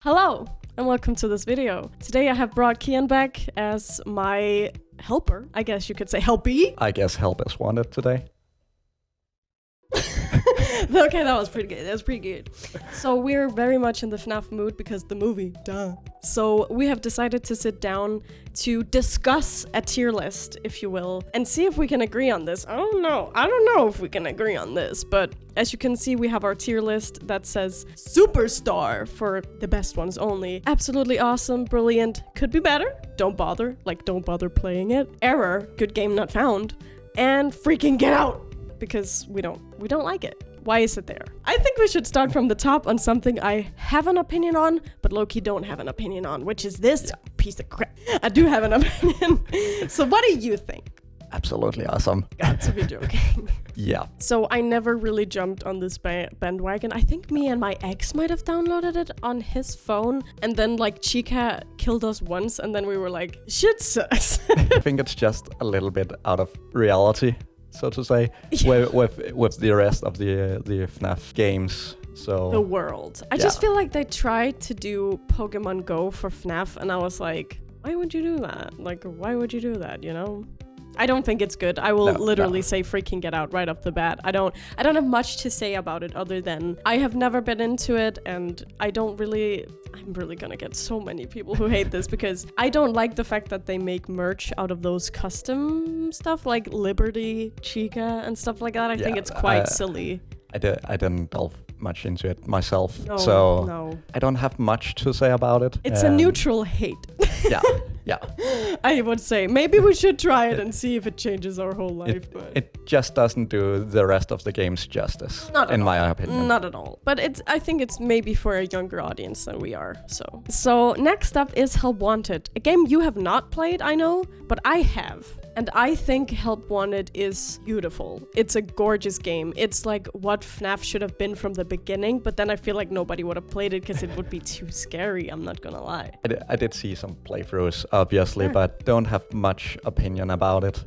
Hello, and welcome to this video. Today I have brought Kian back as my helper. I guess you could say helpee. I guess help is wanted today. Okay, that was pretty good. That was pretty good. So we're very much in the FNAF mood because the movie, duh. So we have decided to sit down to discuss a tier list, if you will, and see if we can agree on this. I don't know if we can agree on this, but as you can see, we have our tier list that says Superstar for the best ones only. Absolutely awesome, brilliant, could be better, don't bother playing it. Error, good game not found, and freaking get out, because we don't like it. Why is it there? I think we should start from the top on something I have an opinion on, but low-key don't have an opinion on, which is this piece of crap. I do have an opinion. So what do you think? Absolutely awesome. Got to be joking. Yeah. So I never really jumped on this bandwagon. I think me and my ex might have downloaded it on his phone, and then like Chica killed us once, and then we were like, shit sucks. I think it's just a little bit out of reality, so to say, with the rest of the FNAF games. So the world. I just feel like they tried to do Pokemon Go for FNAF, and I was like, why would you do that? Like, why would you do that, you know? I don't think it's good. I will literally say freaking get out right off the bat. I don't have much to say about it other than I have never been into it, and I'm really gonna get so many people who hate this because I don't like the fact that they make merch out of those custom stuff like Liberty, Chica, and stuff like that. I think it's quite silly. I didn't delve much into it myself, No. I don't have much to say about it. It's a neutral hate. Yeah. I would say maybe we should try it and see if it changes our whole life. It just doesn't do the rest of the games justice, in my opinion. Not at all. But I think it's maybe for a younger audience than we are. So next up is Help Wanted, a game you have not played, I know, but I have. And I think Help Wanted is beautiful. It's a gorgeous game. It's like what FNAF should have been from the beginning, but then I feel like nobody would have played it because it would be too scary, I'm not gonna lie. I did see some playthroughs, obviously, but don't have much opinion about it.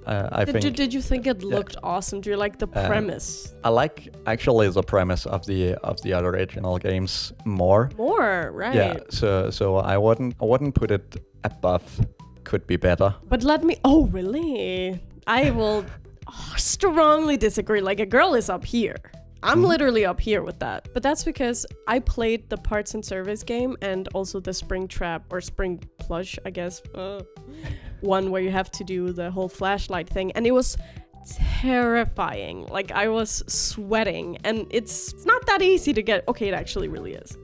Did you think it looked awesome? Do you like the premise? I like actually the premise of the original games more. More, right? Yeah. So I wouldn't put it above. Could be better. But oh really? I will strongly disagree. Like, a girl is up here. I'm literally up here with that. But that's because I played the parts and service game and also the spring trap or spring plush, I guess. One where you have to do the whole flashlight thing. And it was terrifying. Like, I was sweating. And it's not that easy to get. Okay, it actually really is.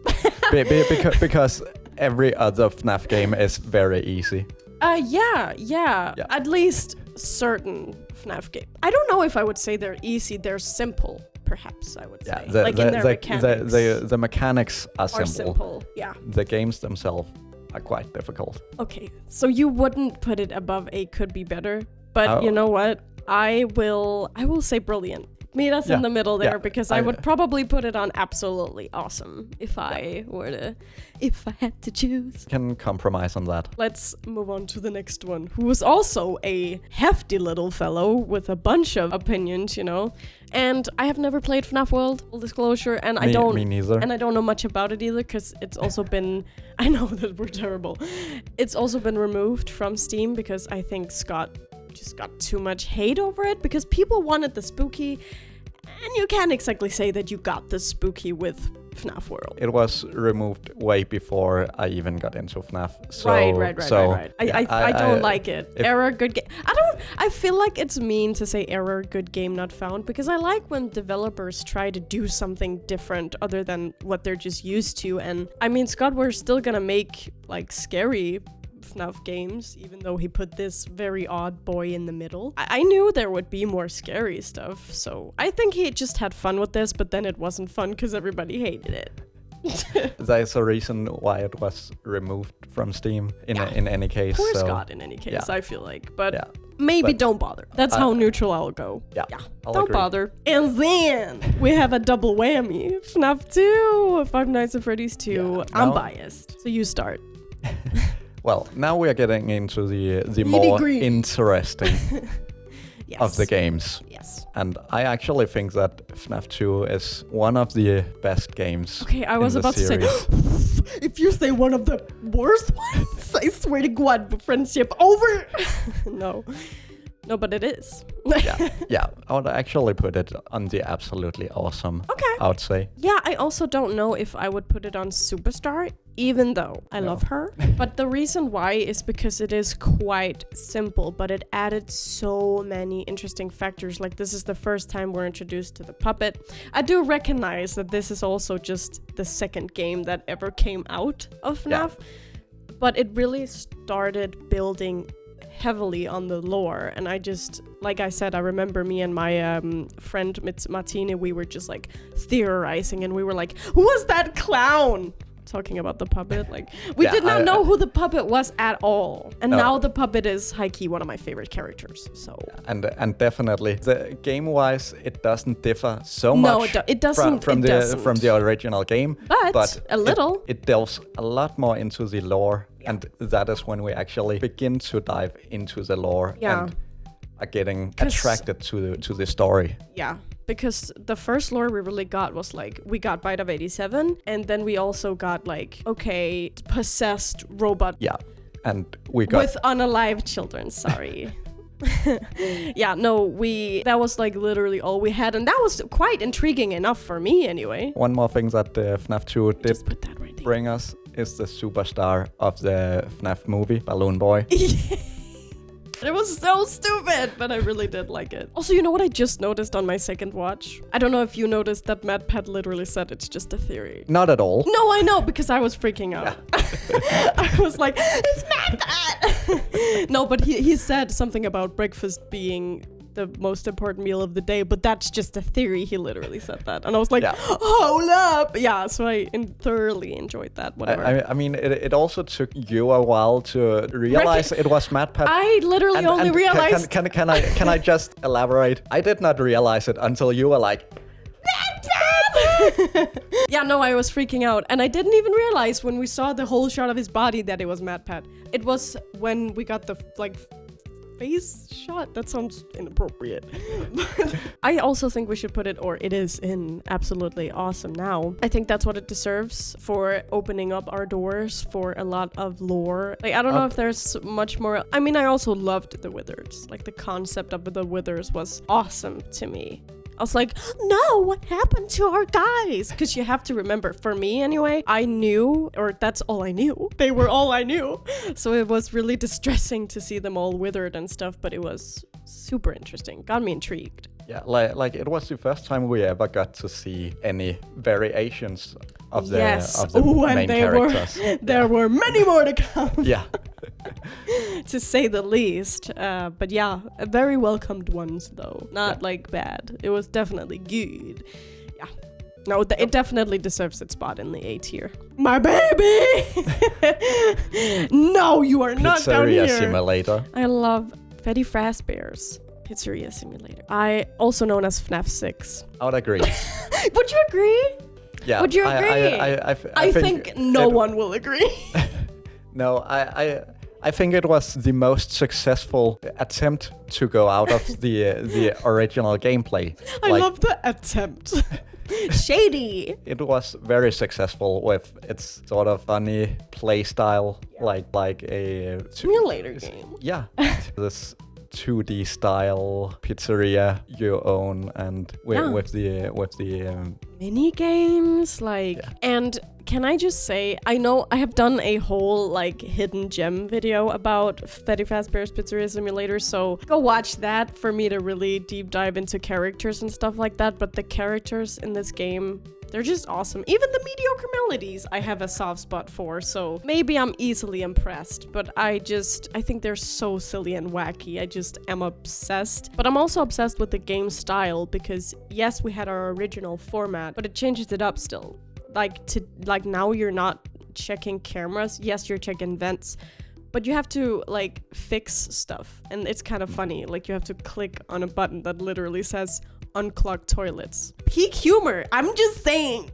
because every other FNAF game is very easy. Yeah. At least certain FNAF games. I don't know if I would say they're easy. They're simple, perhaps, I would say. In their mechanics. The mechanics are simple. Yeah. The games themselves are quite difficult. Okay, so you wouldn't put it above a could be better, but you know what? I will say brilliant. Meet us in the middle there because I would probably put it on absolutely awesome if I had to choose. Can compromise on that. Let's move on to the next one, who was also a hefty little fellow with a bunch of opinions, you know. And I have never played FNAF World, full disclosure, and Me neither. And I don't know much about it either because it's also been, I know that we're terrible. It's also been removed from Steam because I think Scott just got too much hate over it because people wanted the spooky, and you can't exactly say that you got the spooky with FNAF World. It was removed way before I even got into FNAF. So, right. I don't like it. Error, good game. I feel like it's mean to say error, good game not found, because I like when developers try to do something different other than what they're just used to. And I mean, Scott, we're still gonna make like scary FNAF games, even though he put this very odd boy in the middle. I knew there would be more scary stuff, so I think he just had fun with this, but then it wasn't fun because everybody hated it. There's a reason why it was removed from Steam in any case. Poor Scott in any case, I feel like. But maybe don't bother. That's how neutral I'll go. Yeah. Don't bother. And then we have a double whammy. FNAF 2, Five Nights at Freddy's 2. Yeah, I'm biased, so you start. Well, now we are getting into the more interesting. of the games. Yes. And I actually think that FNAF 2 is one of the best games. Okay, I was about series. to say, if you say one of the worst ones, I swear to God, friendship over. No, but it is. yeah, I would actually put it on the absolutely awesome. Okay. I would say. Yeah, I also don't know if I would put it on Superstar, even though I love her. But the reason why is because it is quite simple, but it added so many interesting factors. Like, this is the first time we're introduced to the puppet. I do recognize that this is also just the second game that ever came out of FNAF, but it really started building heavily on the lore, and I just, like I said, I remember me and my friend Martine, we were just like theorizing, and we were like, who was that clown? Talking about the puppet, like we did not know who the puppet was at all, and now the puppet is high-key one of my favorite characters. So and definitely the game-wise, it doesn't differ so much. No, it doesn't from the original game, but a little. It delves a lot more into the lore. And that is when we actually begin to dive into the lore and are getting attracted to the story. Yeah, because the first lore we really got was like, we got Bite of 87, and then we also got like, okay, possessed robot. Yeah, and we got... With unalive children, sorry. Yeah, no, that was like literally all we had, and that was quite intriguing enough for me anyway. One more thing that FNAF 2 did right bring us is the superstar of the FNAF movie, Balloon Boy. It was so stupid, but I really did like it. Also, you know what I just noticed on my second watch? I don't know if you noticed that MatPat literally said it's just a theory. Not at all. No, I know, because I was freaking out. Yeah. I was like, it's MatPat! No, but he said something about breakfast being the most important meal of the day, but that's just a theory. He literally said that, and I was like, hold up. Yeah, so I thoroughly enjoyed that. Whatever. I mean, it also took you a while to realize it was MatPat. I literally only realized. Can I just elaborate? I did not realize it until you were like, yeah, no, I was freaking out, and I didn't even realize when we saw the whole shot of his body that it was MatPat. It was when we got the face shot. That sounds inappropriate. I also think we should put it, or it is, in absolutely awesome now. I think that's what it deserves for opening up our doors for a lot of lore. Like, I don't know if there's much more. I mean, I also loved the Withers. Like, the concept of the Withers was awesome to me. I was like, no, what happened to our guys? Because you have to remember, for me anyway, I knew, or that's all I knew. They were all I knew. So it was really distressing to see them all withered and stuff, but it was super interesting. Got me intrigued. Yeah, like it was the first time we ever got to see any variations of the, main characters. There were many more to come. Yeah. To say the least. But yeah, very welcomed ones though. Not like bad. It was definitely good. Yeah. No, it definitely deserves its spot in the A tier. My baby! No, you are not down here. Pizzeria Simulator. I love Freddy Fazbear's Pizzeria Simulator. Also known as FNAF 6. I would agree. Would you agree? Yeah. Would you agree? I think no one will agree. No, I think it was the most successful attempt to go out of the original gameplay. I love the attempt. Shady. It was very successful with its sort of funny play style, like a simulator game. Yeah, this 2D style pizzeria you own, and with the mini games, and. Can I just say, I know I have done a whole hidden gem video about Freddy Fazbear's Pizzeria Simulator, so go watch that for me to really deep dive into characters and stuff like that. But the characters in this game, they're just awesome. Even the mediocre melodies I have a soft spot for, so maybe I'm easily impressed, but I think they're so silly and wacky. I just am obsessed. But I'm also obsessed with the game style because yes, we had our original format, but it changes it up still. Now you're not checking cameras. Yes, you're checking vents, but you have to fix stuff, and it's kind of funny. You have to click on a button that literally says unclog toilets. Peak humor, I'm just saying.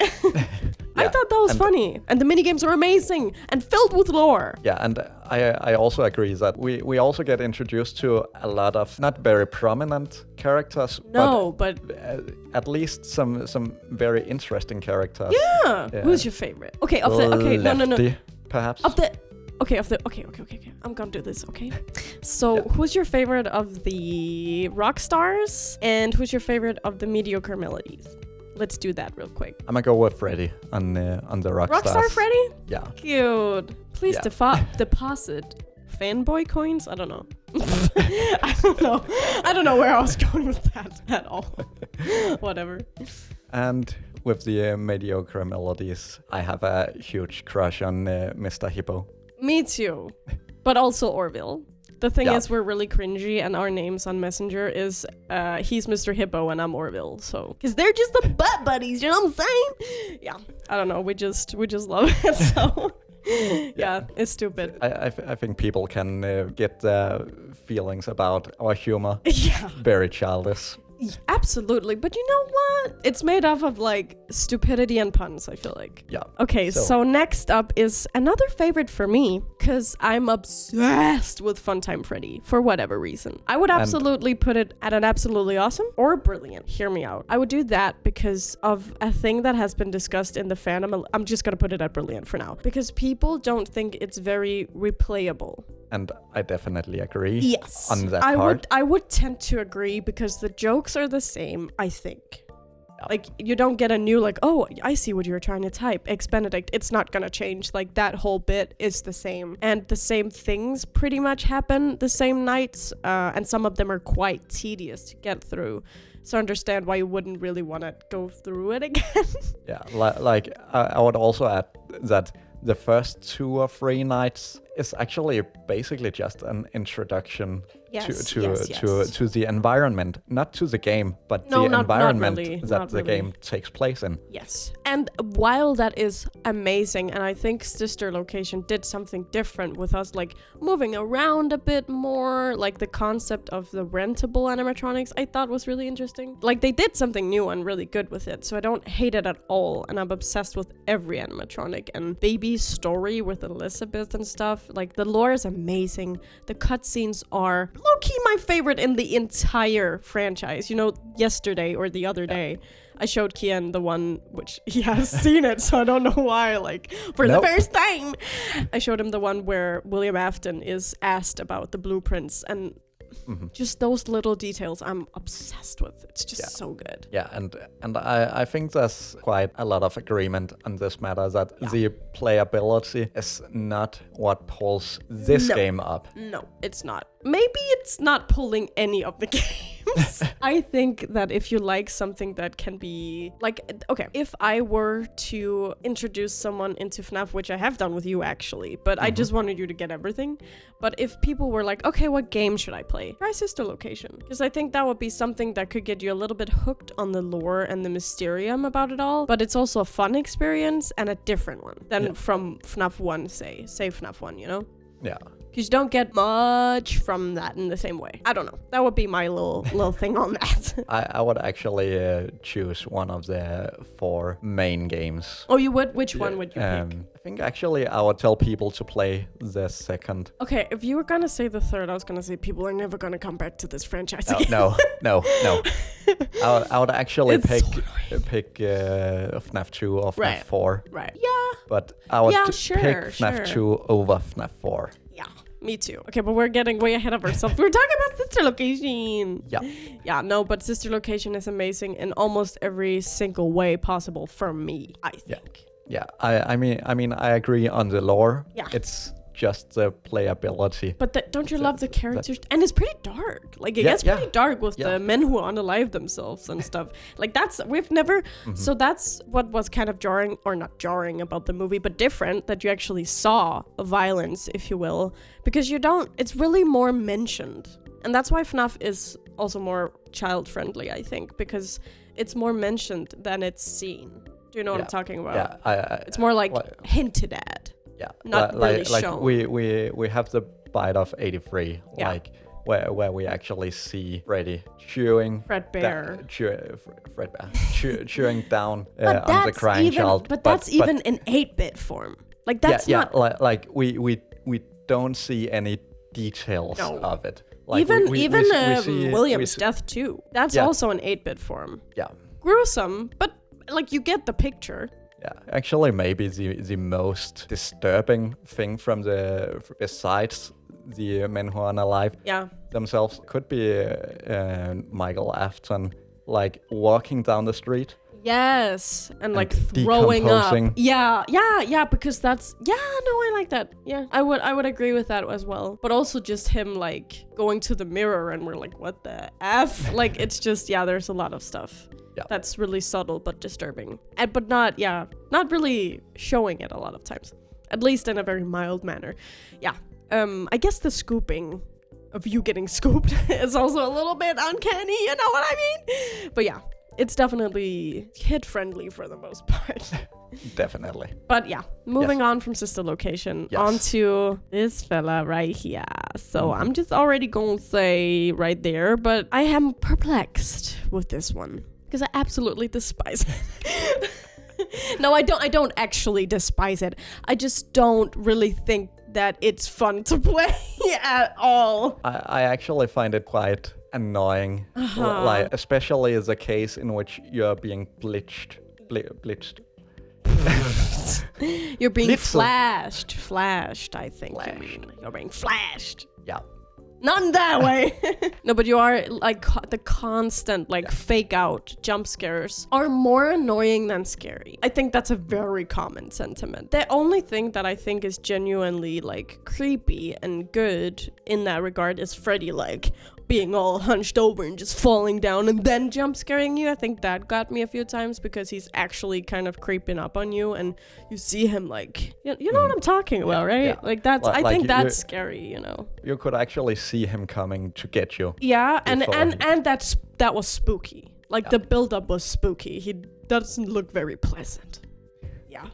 I thought that was funny. And the minigames are amazing and filled with lore. Yeah, and I also agree that we also get introduced to a lot of not very prominent characters. But at least some very interesting characters. Yeah. Who's your favorite? Okay, Lefty, perhaps. Okay. I'm gonna do this, okay? So, who's your favorite of the rock stars? And who's your favorite of the mediocre melodies? Let's do that real quick. I'm gonna go with Freddy on the Rockstars. Rockstar Freddy? Yeah. Cute. Please deposit fanboy coins? I don't know. I don't know where I was going with that at all. Whatever. And with the mediocre melodies, I have a huge crush on Mr. Hippo. Me too. But also Orville. The thing is, we're really cringy, and our names on Messenger is he's Mr. Hippo and I'm Orville. So, because they're just the butt buddies, you know what I'm saying? Yeah, I don't know. We just love it. So, yeah, it's stupid. I think people can get feelings about our humor. Yeah, very childish. Absolutely, but you know what? It's made up of like stupidity and puns, I feel like. Yeah. Okay, so next up is another favorite for me, because I'm obsessed with Funtime Freddy for whatever reason. I would absolutely put it at an absolutely awesome or brilliant. Hear me out. I would do that because of a thing that has been discussed in the fandom. I'm just gonna put it at brilliant for now, because people don't think it's very replayable. And I definitely agree. Yes. On that part. I would tend to agree because the jokes are the same, I think. Yeah. Like, you don't get a new, like, oh, I see what you're trying to type. Ex-Benedict, it's not gonna change. Like, that whole bit is the same. And the same things pretty much happen the same nights. And some of them are quite tedious to get through. So I understand why you wouldn't really want to go through it again. Yeah, like, I would also add that the first 2 or 3 nights is actually basically just an introduction to the environment, not to the game, but the environment that the game takes place in. Yes. And while that is amazing, and I think Sister Location did something different with us, like moving around a bit more, like the concept of the rentable animatronics, I thought was really interesting. Like, they did something new and really good with it, so I don't hate it at all, and I'm obsessed with every animatronic. And Baby's story with Elizabeth and stuff, like, the lore is amazing. The cutscenes are low-key my favorite in the entire franchise. You know, yesterday or the other day, I showed Kian the one, which he has seen it, so I don't know why, like, for the first time. I showed him the one where William Afton is asked about the blueprints, and just those little details I'm obsessed with. It's just so good. Yeah, and I think there's quite a lot of agreement on this matter that the playability is not what pulls this game up. No, it's not. Maybe it's not pulling any of the games. I think that if you like something that can be like, okay, if I were to introduce someone into FNAF, which I have done with you actually, but I just wanted you to get everything. But if people were like, okay, what game should I play? Try Sister Location. Because I think that would be something that could get you a little bit hooked on the lore and the mysterium about it all. But it's also a fun experience and a different one than from FNAF 1, say FNAF 1, you know? Yeah. Because you don't get much from that in the same way. I don't know. That would be my little thing on that. I would actually choose one of the 4 main games. Oh, you would? Which one would you pick? I think actually I would tell people to play the second. Okay, if you were gonna say the third, I was gonna say people are never gonna come back to this franchise again. No. I would actually pick FNAF 2 or FNAF 4. Right. Yeah. But I would pick FNAF 2 over FNAF 4. Yeah, me too. Okay, but we're getting way ahead of ourselves. We're talking about Sister Location. Yeah, no, but Sister Location is amazing in almost every single way possible for me, I think. Yeah. I mean, I agree on the lore. Yeah. It's just the playability. But don't you love the characters? And it's pretty dark. Like, it gets pretty dark with the men who unalive themselves and stuff. Like, we've never... So that's what was kind of jarring, or not jarring about the movie, but different, that you actually saw violence, if you will. Because you don't... It's really more mentioned. And that's why FNAF is also more child-friendly, I think. Because it's more mentioned than it's seen. Do you know what I'm talking about? Yeah. It's more like hinted at. Yeah, not really like shown. We have the bite of 83. Yeah. Like, where we actually see Freddy chewing Fredbear. Fredbear chewing down on the crying child. But that's even in 8-bit form. Like that's not like we don't see any details of it. Like even we see William's death too. That's also an 8-bit form. Yeah. Gruesome, but like you get the picture. Yeah, actually, maybe the most disturbing thing from besides the men who are unalive themselves could be Michael Afton, like walking down the street. Yes, and like throwing up. Yeah, because that's I like that. Yeah, I would agree with that as well. But also just him like going to the mirror and we're like, what the F? Like it's just there's a lot of stuff. Yeah. That's really subtle but disturbing. But not really showing it a lot of times. At least in a very mild manner. Yeah. I guess the scooping of you getting scooped is also a little bit uncanny, you know what I mean? But yeah, it's definitely kid-friendly for the most part. Definitely. But yeah, moving on from sister location onto this fella right here. So I'm just already gonna say right there, but I am perplexed with this one. Because I absolutely despise it. No, I don't actually despise it. I just don't really think that it's fun to play at all. I actually find it quite annoying. Like, especially as a case in which you're being blitzed. You're being flashed, I think you mean. You're being flashed. Yeah. Not in that way. No, but you are like the constant fake out jump scares are more annoying than scary. I think that's a very common sentiment. The only thing that I think is genuinely creepy and good in that regard is Freddy being all hunched over and just falling down and then jump scaring you. I think that got me a few times because he's actually kind of creeping up on you and you see him you know what I'm talking about, right? Yeah. That's I think that's scary, you know. You could actually see him coming to get you. Yeah, and that was spooky. The build-up was spooky. He doesn't look very pleasant. Yeah.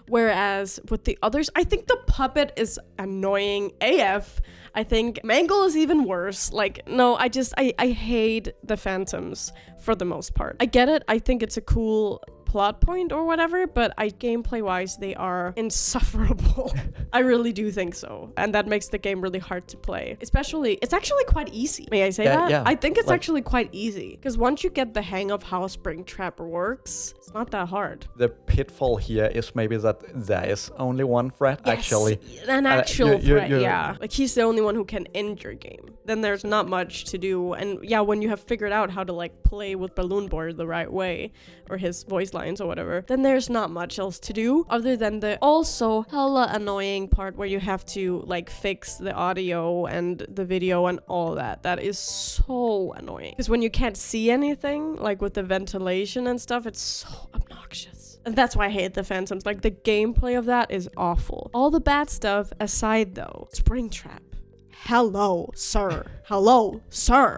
Whereas with the others, I think the puppet is annoying AF. I think Mangle is even worse. No, I hate the phantoms for the most part. I get it. I think it's a cool plot point or whatever, but gameplay wise they are insufferable. I really do think so, and that makes the game really hard to play. Especially, it's actually quite easy. May I say that? Yeah. I think it's actually quite easy because once you get the hang of how Springtrap works, it's not that hard. The pitfall here is maybe that there is only one threat. Actually, an actual threat. Yeah, he's the only one who can end your game. Then there's not much to do, and when you have figured out how to play with Balloon Boy the right way or his voice lines or whatever, then there's not much else to do other than the also hella annoying part where you have to fix the audio and the video and all that. That is so annoying because when you can't see anything with the ventilation and stuff, it's so obnoxious. And that's why I hate the phantoms. The gameplay of that is awful. All the bad stuff aside though, Springtrap. Hello, sir.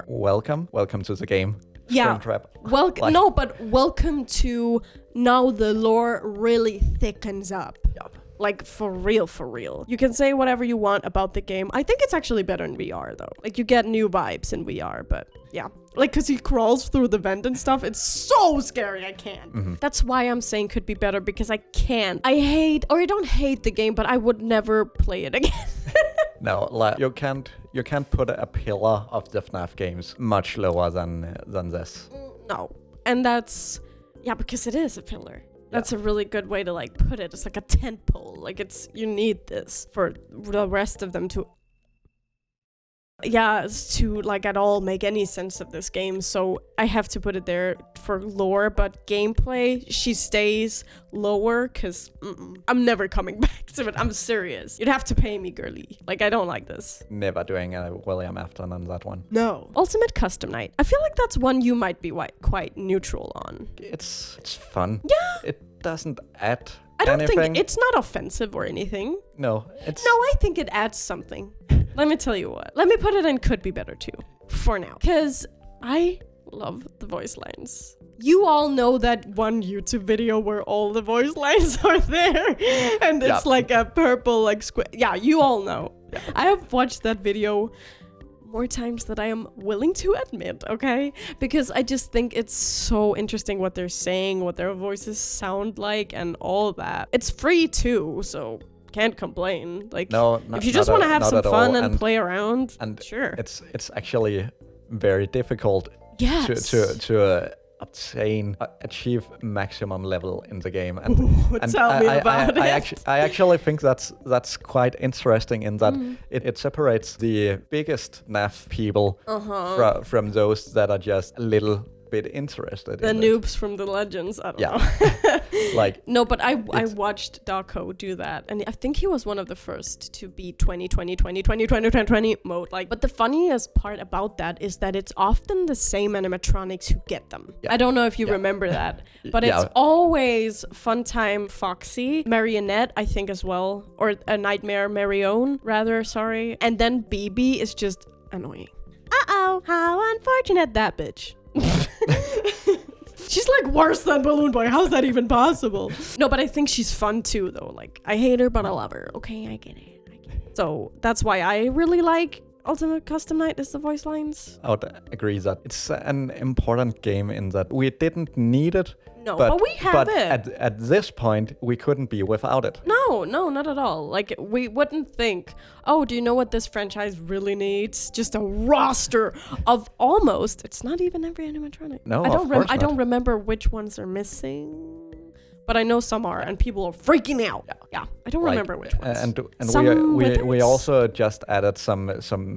Welcome to the game. Yeah. Welcome. No, but welcome to now the lore really thickens up. Yep. For real. You can say whatever you want about the game. I think it's actually better in VR though. You get new vibes in VR, but yeah. Because he crawls through the vent and stuff. It's so scary. I can't. Mm-hmm. That's why I'm saying could be better because I can't. I don't hate the game, but I would never play it again. No, you can't put a pillar of the FNAF games much lower than this. No, and that's because it is a pillar. That's a really good way to put it. It's like a tent pole. You need this for the rest of them to. To at all make any sense of this game, so I have to put it there for lore, but gameplay, she stays lower because I'm never coming back to it. I'm serious. You'd have to pay me, girly. I don't like this. Never doing a William Afton on that one. No. Ultimate Custom Night. I feel like that's one you might be quite neutral on. It's fun. Yeah. It doesn't add I don't anything. think it's not offensive or anything. No, I think it adds something. Let me tell you what. Let me put it in could be better too, for now. Because I love the voice lines. You all know that one YouTube video where all the voice lines are there. And it's a purple square. Yeah, you all know. Yeah. I have watched that video more times than I am willing to admit, okay? Because I just think it's so interesting what they're saying, what their voices sound like, and all that. It's free too, so can't complain. Like, no, if you just want to have some fun and and play around, and sure. It's actually very difficult Yes. to achieve maximum level in the game, and tell me about it. I actually think that's quite interesting in that it separates the biggest FNAF people from those that are just a little bit interested the in noobs from the legends. I don't know. Like, no, but I watched Darko do that, and I think he was one of the first to be 20 mode. Like, but the funniest part about that is that it's often the same animatronics who get them. I don't know if you remember that, but it's always Funtime Foxy, Marionette, I think as well, or a Nightmare Marione, rather. Sorry, and then BB is just annoying. Uh-oh, how unfortunate that bitch. She's like worse than Balloon Boy. How's that even possible? No, but I think she's fun too, though. Like, I hate her, but I love her. Okay, I get it. So that's why I really like Ultimate Custom Night is the voice lines. I would agree that it's an important game in that we didn't need it. No, but we have it. At this point, we couldn't be without it. No, not at all. Like, we wouldn't think, oh, do you know what this franchise really needs? Just a roster of almost, it's not even every animatronic. No, I don't remember which ones are missing. But I know some are, and people are freaking out. Yeah, I don't remember which ones. And we also just added some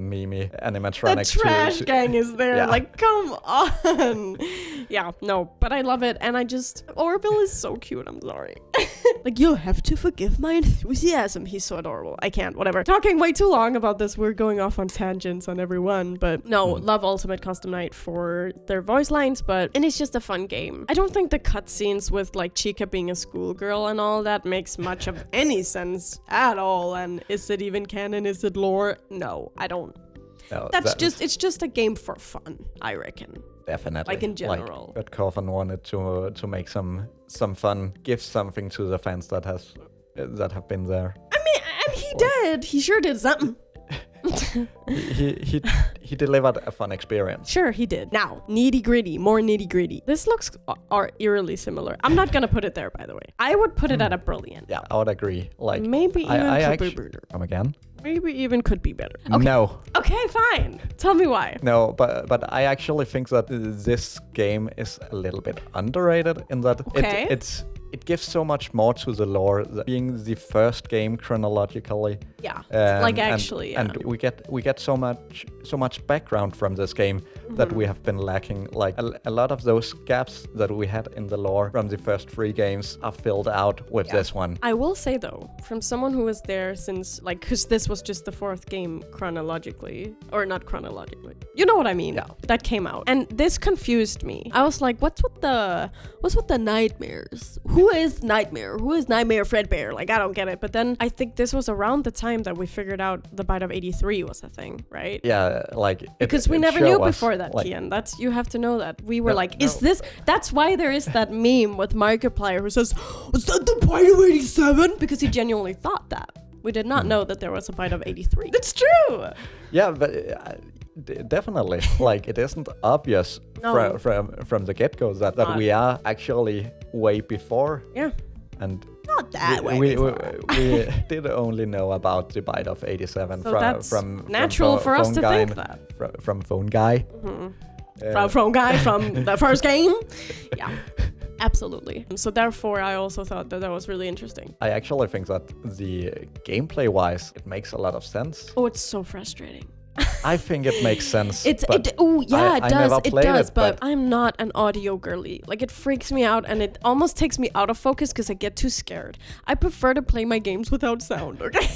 Mimi animatronics. The trash gang is there. Like, come on. Yeah, no, but I love it, and Orville is so cute. I'm sorry. Like, you'll have to forgive my enthusiasm. He's so adorable. I can't. Whatever. Talking way too long about this. We're going off on tangents on everyone, but no, love Ultimate Custom Night for their voice lines, and it's just a fun game. I don't think the cutscenes with like Chica being a schoolgirl and all that makes much of any sense at all. And is it even canon? Is it lore? No, I don't. No, it's just a game for fun, I reckon. Definitely. Like, in general. Like, Coffin wanted to make some fun, give something to the fans that have been there. I mean, and he did. He sure did something. he delivered a fun experience. Sure, he did. Now, more nitty gritty. This looks are eerily similar. I'm not gonna put it there, by the way. I would put it at a brilliant. Yeah, I would agree. Like, maybe even could be better. Come again? Maybe even could be better. Okay. No. Okay, fine. Tell me why. No, but I actually think that this game is a little bit underrated in that it gives so much more to the lore, that being the first game chronologically. Yeah, and we get so much background from this game that we have been lacking. Like, a lot of those gaps that we had in the lore from the first 3 games are filled out with this one. I will say though, from someone who was there since, like, because this was just the 4th game chronologically, or not chronologically. You know what I mean? Yeah. That came out, and this confused me. I was like, what's with the nightmares? Who is Nightmare? Who is Nightmare Fredbear? Like, I don't get it. But then I think this was around the time that we figured out the Bite of 83 was a thing, right? Yeah, like, because we never knew before that, like, Kian. You have to know that. We were is this? That's why there is that meme with Markiplier who says, "Was that the Bite of 87?" Because he genuinely thought that. We did not know that there was a Bite of 83. It's true. Yeah, but definitely, like, it isn't obvious from the get-go that we are actually way before. Yeah. And not that way. We did only know about the Bite of 87 from natural for us to think that. From Phone Guy. From Phone Guy from the first game. Yeah. Absolutely. So therefore, I also thought that was really interesting. I actually think that the gameplay-wise, it makes a lot of sense. Oh, it's so frustrating. I think it makes sense. It does, but I'm not an audio girly. Like, it freaks me out, and it almost takes me out of focus because I get too scared. I prefer to play my games without sound, okay?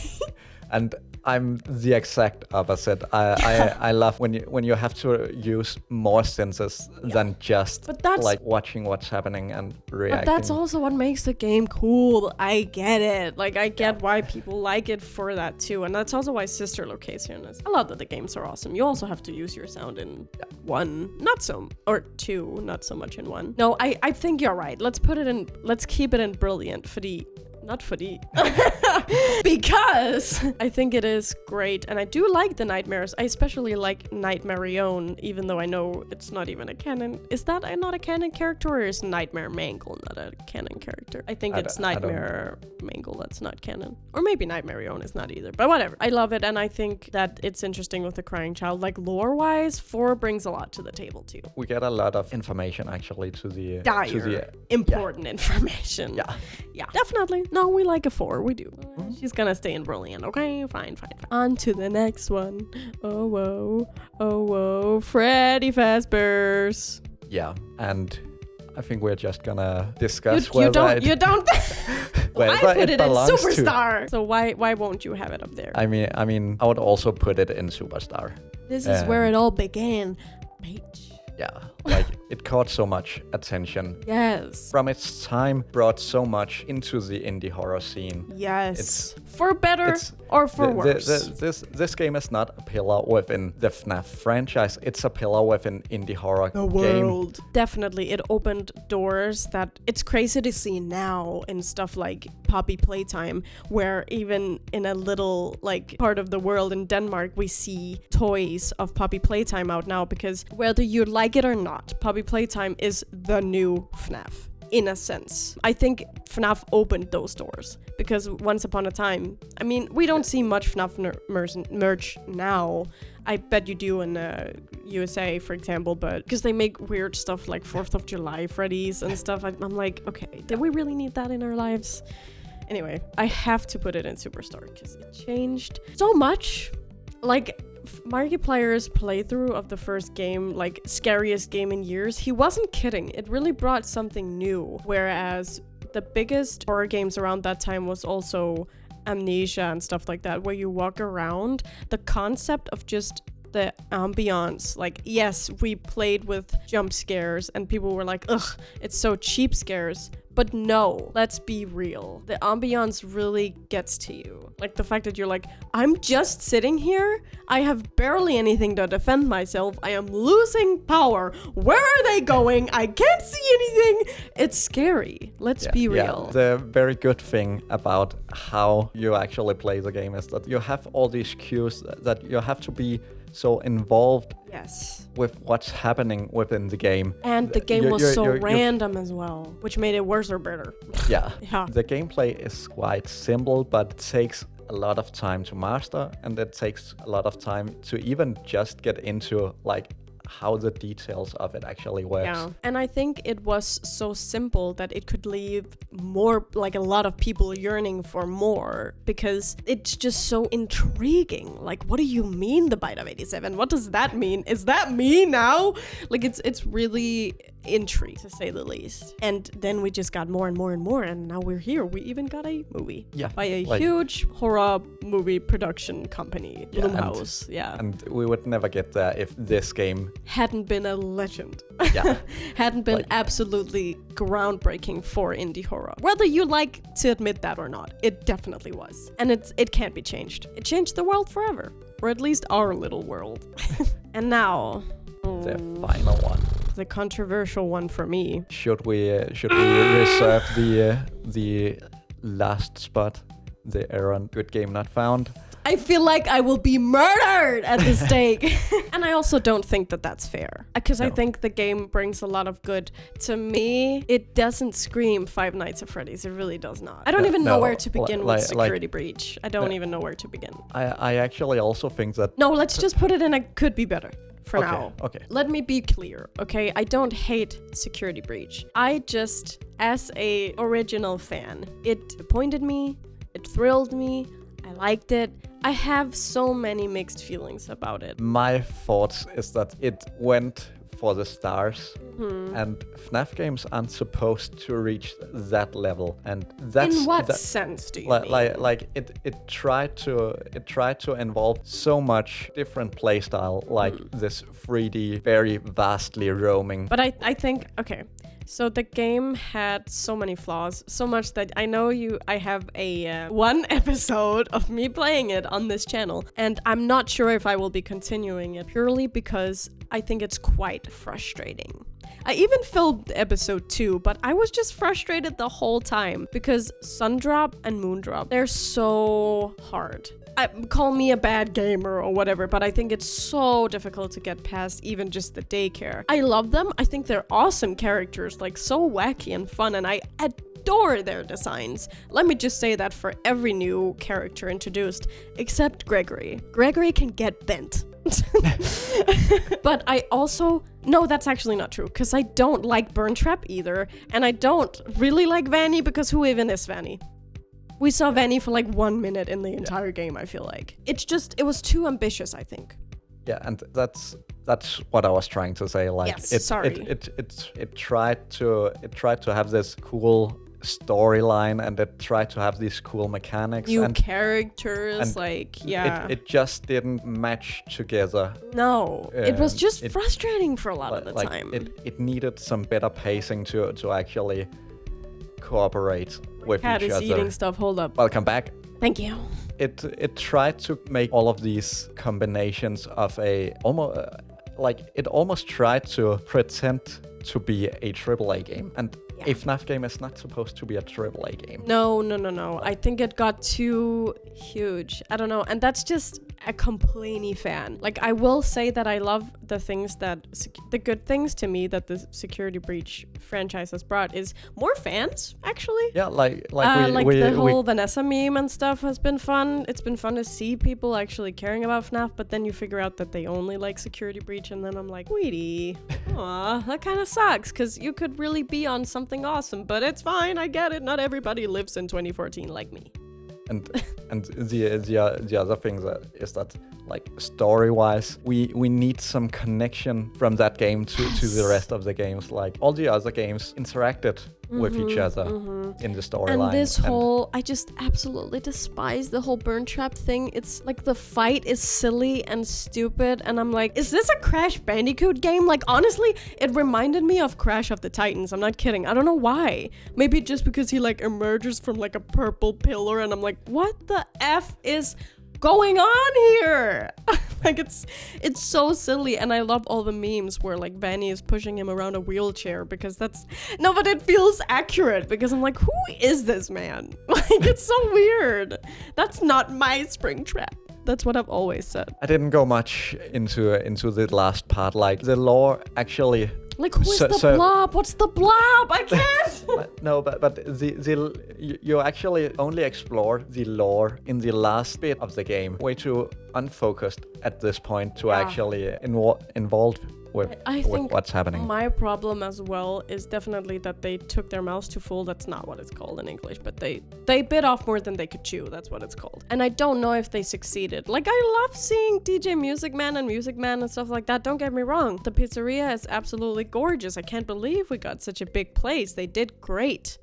And I'm the exact opposite. I love when you have to use more senses than just like watching what's happening and reacting. But that's also what makes the game cool. I get it. Like, I get why people like it for that too. And that's also why Sister Location is. I love that the games are awesome. You also have to use your sound in 1, or 2, not so much in 1. No, I think you're right. Let's keep it in brilliant. Not Freddy. because I think it is great, and I do like the nightmares. I especially like Nightmarion, even though I know it's not even a canon. Is that not a canon character, or is Nightmare Mangle not a canon character? I think it's Nightmare Mangle that's not canon. Or maybe Nightmarion is not either, but whatever. I love it, and I think that it's interesting with the crying child. Like, lore-wise, 4 brings a lot to the table, too. We get a lot of information, actually, to the... important information. Yeah, definitely. No, we like a 4. We do. She's gonna stay in brilliant. Okay, fine. On to the next one. Oh, whoa. Freddy Fazbear's. Yeah, and I think we're just gonna discuss you don't. I put it in belongs Superstar. So why won't you have it up there? I mean, I would also put it in Superstar. This is where it all began, bitch. Yeah, like it caught so much attention. Yes. From its time, brought so much into the indie horror scene. Yes. For better or for worse. This game is not a pillar within the FNAF franchise. It's a pillar within indie horror the world. Game. Definitely, it opened doors that it's crazy to see now in stuff like Poppy Playtime, where even in a little like part of the world in Denmark, we see toys of Poppy Playtime out now, because whether you like it or not, Poppy Playtime is the new FNAF. In a sense, I think FNAF opened those doors, because once upon a time, I mean, we don't see much FNAF merch now. I bet you do in USA, for example, but because they make weird stuff like 4th of July Freddy's and stuff, I'm like, okay, did we really need that in our lives? Anyway, I have to put it in Superstar because it changed so much. Like, Markiplier's playthrough of the first game, like scariest game in years, he wasn't kidding. It really brought something new. Whereas the biggest horror games around that time was also Amnesia and stuff like that, where you walk around. The concept of just the ambiance, like, yes, we played with jump scares and people were like, ugh, it's so cheap scares. But no, let's be real. The ambiance really gets to you. Like the fact that you're like, I'm just sitting here. I have barely anything to defend myself. I am losing power. Where are they going? I can't see anything. It's scary. Let's be real. The very good thing about how you actually play the game is that you have all these cues that you have to be so involved with what's happening within the game. And the game was so random as well, which made it worse or better. Yeah. The gameplay is quite simple, but it takes a lot of time to master, and it takes a lot of time to even just get into like how the details of it actually works. Yeah, and I think it was so simple that it could leave more, like a lot of people yearning for more, because it's just so intriguing. Like, what do you mean the Bite of 87? What does that mean? Is that me now? Like, it's really intrigue, to say the least. And then we just got more and more and more, and now we're here. We even got a movie by a huge horror movie production company, Blumhouse. And we would never get there if this game hadn't been a legend. Hadn't been absolutely groundbreaking for indie horror. Whether you like to admit that or not, it definitely was. And it can't be changed. It changed the world forever. Or at least our little world. And now... the final one. The controversial one for me. Should we reserve the last spot? The errand good game not found? I feel like I will be murdered at the stake. And I also don't think that that's fair. Because I think the game brings a lot of good. To me, it doesn't scream Five Nights at Freddy's. It really does not. I don't even know where to begin with Security Breach. I don't even know where to begin. I actually also think that... No, let's just put it in a could be better. For now. Okay. Let me be clear, okay? I don't hate Security Breach. I just, as a original fan, it disappointed me, it thrilled me, I liked it. I have so many mixed feelings about it. My thoughts is that it went for the stars, and FNAF games aren't supposed to reach that level, and that's in what sense do you mean? Like it tried to involve so much different playstyle, like this 3D, very vastly roaming. But I think okay. So the game had so many flaws, so much that I know I have a one episode of me playing it on this channel, and I'm not sure if I will be continuing it purely because I think it's quite frustrating. I even filmed episode 2, but I was just frustrated the whole time because Sundrop and Moondrop, they're so hard. Call me a bad gamer or whatever, but I think it's so difficult to get past even just the daycare. I love them. I think they're awesome characters, like so wacky and fun, and I adore their designs. Let me just say that for every new character introduced, except Gregory. Gregory can get bent. But I also... No, that's actually not true, because I don't like Burn Trap either, and I don't really like Vanny, because who even is Vanny? We saw Vanny for like 1 minute in the entire game, I feel like. It was too ambitious, I think. Yeah, and that's what I was trying to say. Like, yes, it tried to have this cool storyline, and it tried to have these cool mechanics. New characters, like, yeah. It just didn't match together. No, it was just frustrating for a lot of the time. It needed some better pacing to actually cooperate with Cat each is other. eating stuff. Hold up. Welcome back. Thank you. It tried to make all of these combinations of it almost tried to pretend to be a AAA game, and a FNAF game is not supposed to be a AAA game. No. I think it got too huge. I don't know, and that's just a complainy fan. Like, I will say that I love the things that the good things to me that the Security Breach franchise has brought is more fans, actually. Yeah, like the whole Vanessa meme and stuff has been fun. It's been fun to see people actually caring about FNAF, but then you figure out that they only like Security Breach, and then I'm like, sweetie, aw, that kind of sucks, because you could really be on something awesome, but it's fine, I get it. Not everybody lives in 2014 like me. And the other thing is that like story-wise, we need some connection from that game to the rest of the games. Like, all the other games interacted with each other in the storyline. And I just absolutely despise the whole Burn Trap thing. It's like the fight is silly and stupid, and I'm like, is this a Crash Bandicoot game? Like, honestly, it reminded me of Crash of the Titans. I'm not kidding. I don't know why. Maybe just because he like emerges from like a purple pillar, and I'm like, what the F is going on here? Like, it's so silly, and I love all the memes where like Vanny is pushing him around a wheelchair, because but it feels accurate, because I'm like, who is this man? Like, it's so weird. That's not my Springtrap. That's what I've always said. I didn't go much into the last part. Like, the lore actually... Like, who is the blob? What's the blob? I can't! No, but you actually only explored the lore in the last bit of the game. Way too unfocused at this point to actually involve with what's happening. My problem as well is definitely that they took their mouths too full. That's not what it's called in English, but they bit off more than they could chew. That's what it's called. And I don't know if they succeeded. Like, I love seeing DJ Music Man and stuff like that. Don't get me wrong. The pizzeria is absolutely gorgeous. I can't believe we got such a big place. They did great.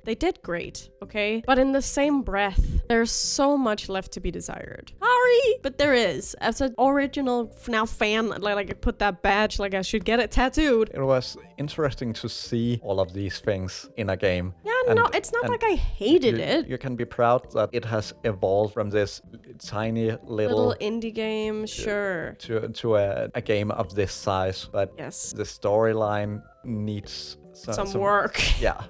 Okay? But in the same breath, there's so much left to be desired. Sorry, but there is. As an original FNAF fan, like I put that badge, like I should get it tattooed. It was interesting to see all of these things in a game. Yeah, no, it's not like I hated it. You can be proud that it has evolved from this tiny little indie game, sure, to a game of this size. But yes, the storyline needs some work. Yeah.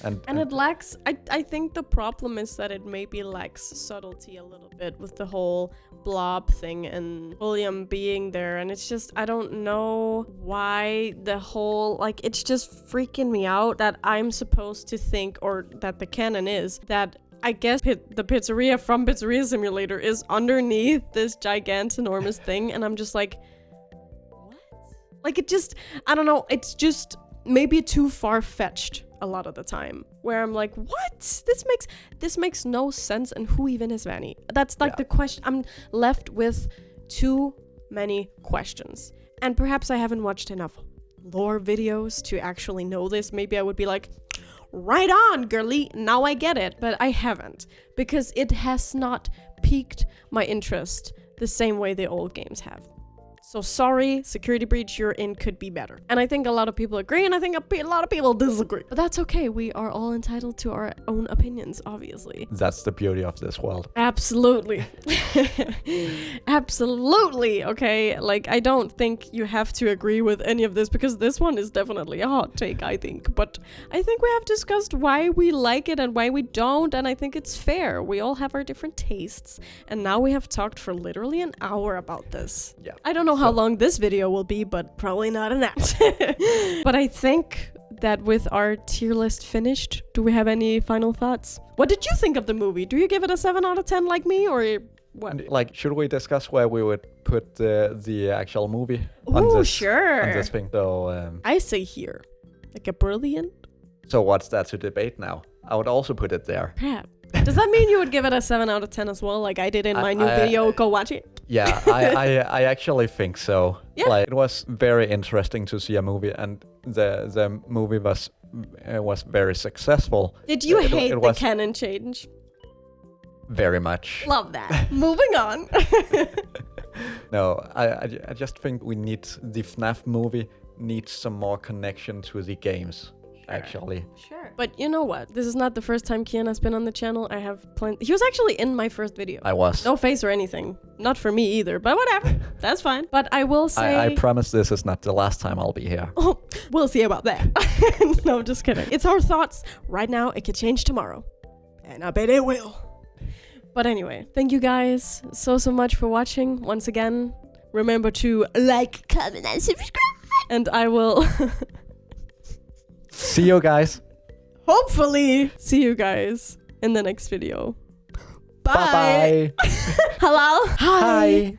And it lacks, I think the problem is that it maybe lacks subtlety a little bit with the whole blob thing and William being there, and it's just, I don't know why the whole, like, it's just freaking me out that I'm supposed to think, or that the canon is, that I guess the pizzeria from Pizzeria Simulator is underneath this enormous thing, and I'm just like, what? Like, it just, I don't know, it's just maybe too far-fetched a lot of the time, where I'm like, what? This makes no sense, and who even is Vanny? That's like the question. I'm left with too many questions, and perhaps I haven't watched enough lore videos to actually know this. Maybe I would be like, right on, girly, now I get it, but I haven't, because it has not piqued my interest the same way the old games have. So sorry, Security Breach, you're in could be better. And I think a lot of people agree, and I think a lot of people disagree. But that's okay. We are all entitled to our own opinions, obviously. That's the beauty of this world. Absolutely. Absolutely. Okay. Like, I don't think you have to agree with any of this, because this one is definitely a hot take, I think. But I think we have discussed why we like it and why we don't, and I think it's fair. We all have our different tastes, and now we have talked for literally an hour about this. Yeah. I don't know how long this video will be, but probably not enough. But I think that with our tier list finished, do we have any final thoughts? What did you think of the movie? Do you give it a 7 out of 10 like me, or what? Like, should we discuss where we would put the actual movie on Oh, this, sure. on this thing? So, I say here, like a brilliant. so what's that to debate now? I would also put it there. Crap. Does that mean you would give it a 7 out of 10 as well, like I did in my new video? Go watch it. Yeah, I actually think so. Yeah. Like, it was very interesting to see a movie, and the movie was very successful. Did you hate the was canon change? very much. Love that. Moving on. No, I just think the FNAF movie needs some more connection to the games. Actually. Sure. But you know what? This is not the first time Kian has been on the channel. I have plenty. He was actually in my first video. I was. No face or anything. Not for me either, but whatever. That's fine. But I will say... I promise this is not the last time I'll be here. Oh, we'll see about that. No, I'm just kidding. It's our thoughts. Right now, it could change tomorrow. And I bet it will. But anyway, thank you guys so much for watching. Once again, remember to like, comment, and subscribe. And I will... See you guys. Hopefully see you guys in the next video. Bye. Bye-bye. Hello. Hi.